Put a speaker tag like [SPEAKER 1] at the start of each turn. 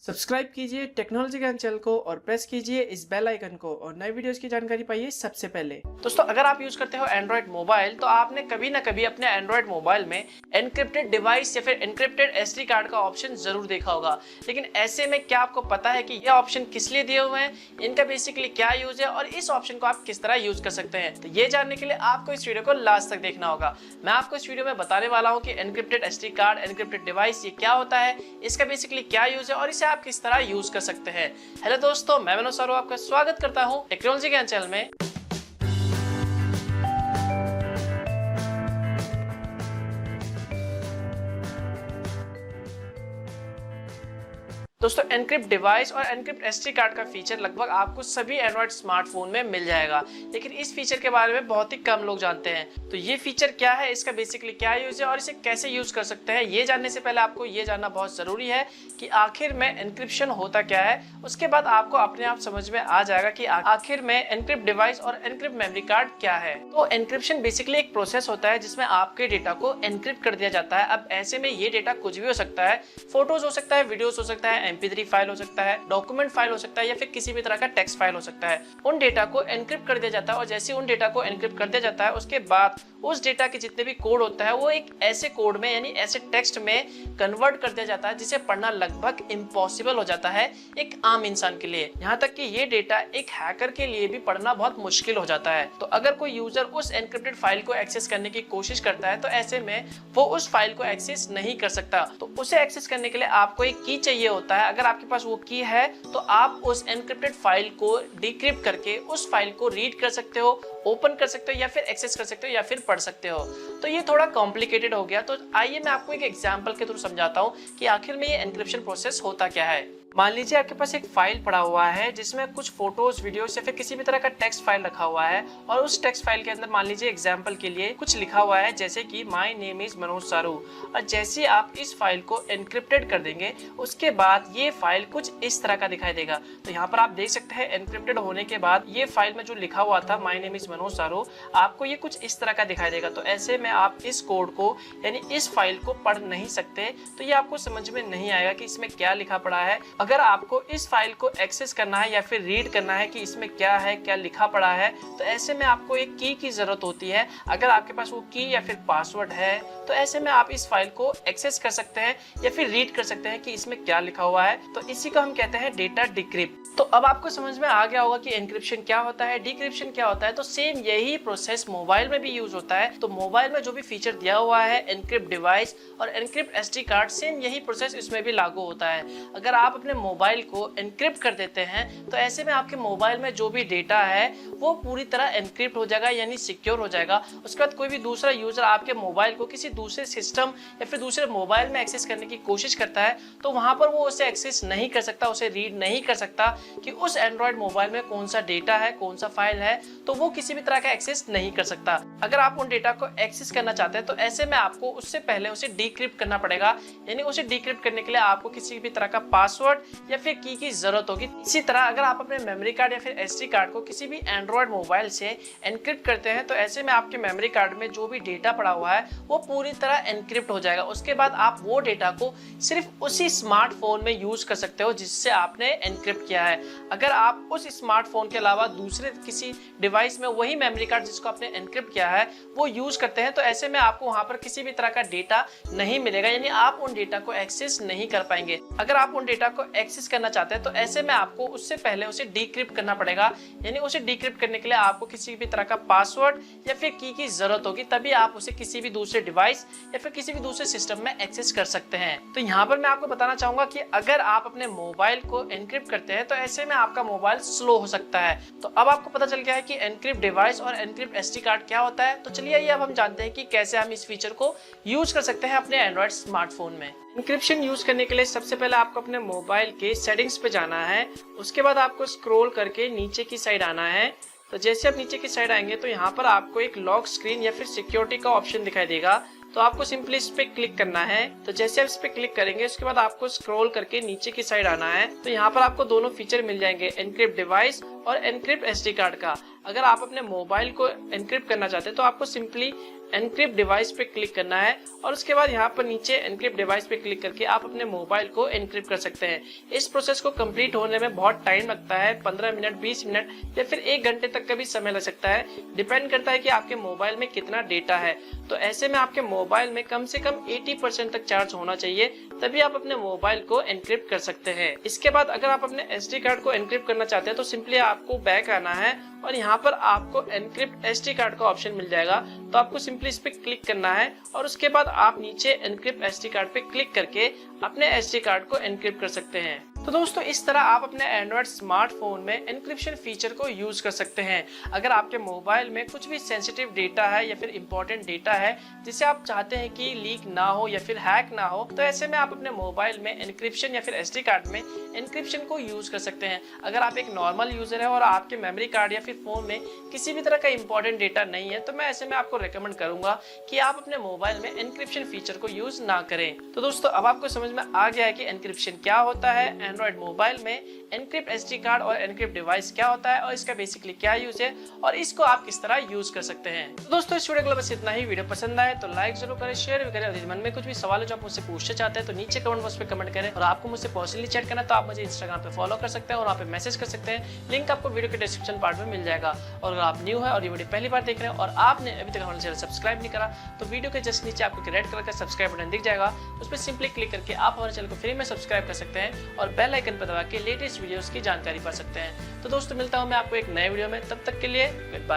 [SPEAKER 1] Subscribe कीजिए technology ज्ञान channel को और प्रेस कीजिए इस बेल आइकन को और नए वीडियोस की जानकारी पाइए सबसे पहले। दोस्तों, अगर आप यूज करते हो एंड्रॉइड मोबाइल तो आपने कभी ना कभी अपने एंड्रॉइड मोबाइल में एनक्रिप्टेड डिवाइस या फिर एनक्रिप्टेड एसडी कार्ड का ऑप्शन जरूर देखा होगा। लेकिन ऐसे में क्या आपको पता है कि ये ऑप्शन किस लिए दिए हुए हैं, इनका बेसिकली क्या यूज है और इस ऑप्शन को आप किस तरह यूज कर सकते हैं? तो ये जानने के लिए आपको इस वीडियो को लास्ट तक देखना होगा। मैं आपको इस वीडियो में बताने वाला हूँ कि encrypted SD card, encrypted device ये क्या होता है, इसका बेसिकली क्या यूज है और इसे आप किस तरह यूज कर सकते हैं। हेलो दोस्तों, मैं मनोज सारू आपका स्वागत करता हूं टेक्नोलॉजी ज्ञान चैनल में। दोस्तों, एनक्रिप्ट डिवाइस और एनक्रिप्ट एसडी कार्ड का फीचर लगभग आपको सभी एंड्रॉइड स्मार्टफोन में मिल जाएगा, लेकिन इस फीचर के बारे में बहुत ही कम लोग जानते हैं। तो ये फीचर क्या है, इसका बेसिकली क्या यूज है और इसे कैसे यूज कर सकते हैं, ये जानने से पहले आपको ये जानना बहुत जरूरी है कि आखिर में एनक्रिप्शन होता क्या है। उसके बाद आपको अपने आप समझ में आ जाएगा कि आखिर में एनक्रिप्ट डिवाइस और एनक्रिप्ट मेमोरी कार्ड क्या है। तो एनक्रिप्शन बेसिकली एक प्रोसेस होता है जिसमें आपके डेटा को एनक्रिप्ट कर दिया जाता है। अब ऐसे में ये डेटा कुछ भी हो सकता है, फोटोज हो सकता है, वीडियोस हो सकता है, MP3 फाइल हो सकता है, डॉक्यूमेंट फाइल हो सकता है या फिर किसी भी तरह का टेक्स्ट फाइल हो सकता है। उन डेटा को एनक्रिप्ट कर दिया जाता है और जैसे उन डेटा को एनक्रिप्ट कर दिया जाता है उसके बाद उस डेटा के जितने भी कोड होता है वो एक ऐसे कोड में यानी ऐसे टेक्स्ट में कन्वर्ट कर दिया जाता है जिसे पढ़ना लगभग इम्पॉसिबल हो जाता है एक आम इंसान के लिए। यहाँ तक कि ये डेटा एक हैकर के लिए भी पढ़ना बहुत मुश्किल हो जाता है। तो अगर कोई यूजर उस एनक्रिप्टेड फाइल को एक्सेस करने की कोशिश करता है तो ऐसे में वो उस फाइल को एक्सेस नहीं कर सकता। तो उसे एक्सेस करने के लिए आपको एक की चाहिए होता है। अगर आपके पास वो की है तो आप उस एनक्रिप्टेड फाइल को डिक्रिप्ट करके उस फाइल को रीड कर सकते हो, ओपन कर सकते हो या फिर एक्सेस कर सकते हो या फिर पढ़ सकते हो। तो ये थोड़ा कॉम्प्लिकेटेड हो गया, तो आइए मैं आपको एक एग्जांपल के थ्रू समझाता हूँ कि आखिर में ये एनक्रिप्शन प्रोसेस होता क्या है। मान लीजिए आपके पास एक फाइल पड़ा हुआ है जिसमें कुछ फोटोज, वीडियोस या फिर किसी भी तरह का टेक्स्ट फाइल रखा हुआ है और उस टेक्स्ट फाइल के अंदर मान लीजिए एग्जांपल के लिए कुछ लिखा हुआ है जैसे कि माय नेम इज मनोज सारू। और जैसे आप इस फाइल को एनक्रिप्टेड कर देंगे उसके बाद ये फाइल कुछ इस तरह का दिखाई देगा। तो यहाँ पर आप देख सकते हैं एनक्रिप्टेड होने के बाद ये फाइल में जो लिखा हुआ था माय नेम इज मनोज सारू, आपको ये कुछ इस तरह का दिखाई देगा। तो ऐसे में आप इस कोड को यानी इस फाइल को पढ़ नहीं सकते, तो ये आपको समझ में नहीं आएगा कि इसमें क्या लिखा पड़ा है। अगर आपको इस फाइल को एक्सेस करना है या फिर रीड करना है कि इसमें क्या है, क्या लिखा पड़ा है, तो ऐसे में आपको एक की जरूरत होती है। अगर आपके पास वो की या फिर पासवर्ड है तो ऐसे में आप इस फाइल को एक्सेस कर सकते हैं या फिर रीड कर सकते हैं कि इसमें क्या लिखा हुआ है। तो इसी को हम कहते हैं डेटा डिक्रिप्ट। तो अब आपको समझ में आ गया होगा कि एनक्रिप्शन क्या होता है, डिक्रिप्शन क्या होता है। तो सेम यही प्रोसेस मोबाइल में भी यूज होता है। तो मोबाइल में जो भी फीचर दिया हुआ है एनक्रिप्ट डिवाइस और एनक्रिप्ट एसडी कार्ड, सेम यही प्रोसेस इसमें भी लागू होता है। अगर आप अपने मोबाइल को एनक्रिप्ट कर देते हैं तो ऐसे में आपके मोबाइल में जो भी डेटा है वो पूरी तरह एनक्रिप्ट हो जाएगा यानी सिक्योर हो जाएगा। उसके बाद कोई भी दूसरा यूजर आपके मोबाइल को किसी दूसरे सिस्टम या फिर दूसरे मोबाइल में एक्सेस करने की कोशिश करता है तो वहां पर वो उसे एक्सेस नहीं कर सकता, उसे रीड नहीं कर सकता कि उस एंड्रॉइड मोबाइल में कौन सा डेटा है, कौन सा फाइल है, तो वो किसी भी तरह का एक्सेस नहीं कर सकता। अगर आप उन डेटा को एक्सेस करना चाहते हैं तो ऐसे में आपको उससे पहले उसे डिक्रिप्ट करना पड़ेगा। यानी उसे डिक्रिप्ट करने के लिए आपको किसी भी तरह का पासवर्ड या फिर की जरूरत होगी। इसी तरह अगर आप अपने मेमोरी कार्ड या फिर एसडी कार्ड को किसी भी एंड्रॉइड मोबाइल से एनक्रिप्ट करते हैं तो ऐसे में आपके मेमोरी कार्ड में जो भी डेटा पड़ा हुआ है वो पूरी तरह एनक्रिप्ट हो जाएगा। उसके बाद आप वो डेटा को सिर्फ उसी स्मार्टफोन में यूज कर सकते हो जिससे आपने एनक्रिप्ट किया है। अगर आप उस स्मार्टफोन के अलावा दूसरे किसी डिवाइस में वही मेमोरी कार्ड जिसको आपने एनक्रिप्ट किया है वो यूज करते हैं तो ऐसे में आपको वहां पर किसी भी तरह का डेटा नहीं मिलेगा, यानी आप उन डेटा को एक्सेस नहीं कर पाएंगे। अगर आप उन डेटा को एक्सेस करना चाहते हैं तो ऐसे में आपको उससे पहले उसे डिक्रिप्ट करना पड़ेगा। यानी उसे डिक्रिप्ट करने के लिए आपको किसी भी तरह का पासवर्ड या फिर की जरूरत होगी, तभी आप उसे किसी भी दूसरे डिवाइस या फिर किसी भी दूसरे सिस्टम में एक्सेस कर सकते हैं। तो यहाँ पर मैं आपको बताना चाहूंगा कि अगर आप अपने मोबाइल को एनक्रिप्ट करते हैं तो ऐसे में आपका मोबाइल स्लो हो सकता है। तो अब आपको पता चल गया है कि एनक्रिप्ट डिवाइस और एनक्रिप्ट एसडी कार्ड क्या होता है। तो चलिए अब हम जानते हैं कि कैसे हम इस फीचर को यूज कर सकते हैं अपने एंड्रॉइड स्मार्टफोन में। एनक्रिप्शन यूज करने के लिए सबसे पहले आपको अपने मोबाइल के सेटिंग्स पे जाना है। उसके बाद आपको स्क्रॉल करके नीचे की साइड आना है। तो जैसे आप नीचे की साइड आएंगे तो यहाँ पर आपको एक लॉक स्क्रीन या फिर सिक्योरिटी का ऑप्शन दिखाई देगा। तो आपको सिंपली इस पे क्लिक करना है। तो जैसे आप इस पे क्लिक करेंगे उसके बाद आपको स्क्रॉल करके नीचे की साइड आना है। तो यहाँ पर आपको दोनों फीचर मिल जाएंगे, एनक्रिप्ट डिवाइस और एनक्रिप्ट एसडी कार्ड का। अगर आप अपने मोबाइल को एनक्रिप्ट करना चाहते हैं तो आपको सिंपली एनक्रिप्ट डिवाइस पे क्लिक करना है और उसके बाद यहाँ पर नीचे एनक्रिप्ट डिवाइस पे क्लिक करके आप अपने मोबाइल को एनक्रिप्ट कर सकते हैं। इस प्रोसेस को कंप्लीट होने में बहुत टाइम लगता है, 15 मिनट, 20 मिनट या फिर 1 घंटे तक का भी समय लग सकता है। डिपेंड करता है कि आपके मोबाइल में कितना डेटा है। तो ऐसे में आपके मोबाइल में कम से कम 80% तक चार्ज होना चाहिए, तभी आप अपने मोबाइल को एनक्रिप्ट कर सकते हैं। इसके बाद अगर आप अपने एसडी कार्ड को एनक्रिप्ट करना चाहते हैं तो सिंपली आपको बैक आना है और यहाँ पर आपको एनक्रिप्ट एसडी कार्ड का ऑप्शन मिल जाएगा। तो आपको सिंपली इस पे क्लिक करना है और उसके बाद आप नीचे एनक्रिप्ट एसडी कार्ड पे क्लिक करके अपने एसडी कार्ड को एनक्रिप्ट कर सकते हैं। तो दोस्तों इस तरह आप अपने एंड्रॉइड स्मार्टफोन में एनक्रिप्शन फीचर को यूज कर सकते हैं। अगर आपके मोबाइल में कुछ भी सेंसिटिव डेटा है या फिर इंपॉर्टेंट डेटा है जिसे आप चाहते हैं कि लीक ना हो या फिर हैक ना हो, तो ऐसे में आप अपने मोबाइल में एनक्रिप्शन या फिर एसडी कार्ड में एनक्रिप्शन को यूज कर सकते हैं। अगर आप एक नॉर्मल यूजर है और आपके मेमोरी कार्ड या फिर फोन में किसी भी तरह का इंपॉर्टेंट डेटा नहीं है, तो मैं ऐसे में आपको रेकमेंड करूंगा कि आप अपने मोबाइल में एनक्रिप्शन फीचर को यूज ना करें। तो दोस्तों अब आपको समझ में आ गया है कि एनक्रिप्शन क्या होता है, एंड्रॉइड मोबाइल में एनक्रिप्ट एसडी कार्ड और एनक्रिप्ट डिवाइस क्या होता है और इसका बेसिकली क्या यूज है और इसको आप किस तरह यूज कर सकते हैं। तो दोस्तों इस वीडियो के लिए बस इतना ही। वीडियो पसंद आए तो लाइक जरूर करें, शेयर भी करें और यदि मन में कुछ भी सवाल है जो आप मुझसे पूछना चाहते हैं तो नीचे कमेंट बॉक्स पे कमेंट करें। और आपको मुझसे पर्सनली चैट करना तो आप मुझे इंस्टाग्राम पे फॉलो कर सकते हैं और वहाँ पे मैसेज कर सकते हैं। लिंक आपको वीडियो के डिस्क्रिप्शन पार्ट में मिल जाएगा। और अगर आप न्यू है और ये वीडियो पहली बार देख रहे हैं और आपने अभी तक हमारे चैनल सब्सक्राइब नहीं करा तो वीडियो के जस्ट नीचे आपको रेड कलर का सब्सक्राइब बटन दिख जाएगा, उस पर सिंपली क्लिक करके आप हमारे चैनल को फ्री में सब्सक्राइब कर सकते हैं और बेल आइकन पर दबा के लेटेस्ट वीडियोस की जानकारी पा सकते हैं। तो दोस्तों मिलता हूं मैं आपको एक नए वीडियो में, तब तक के लिए गुड बाय।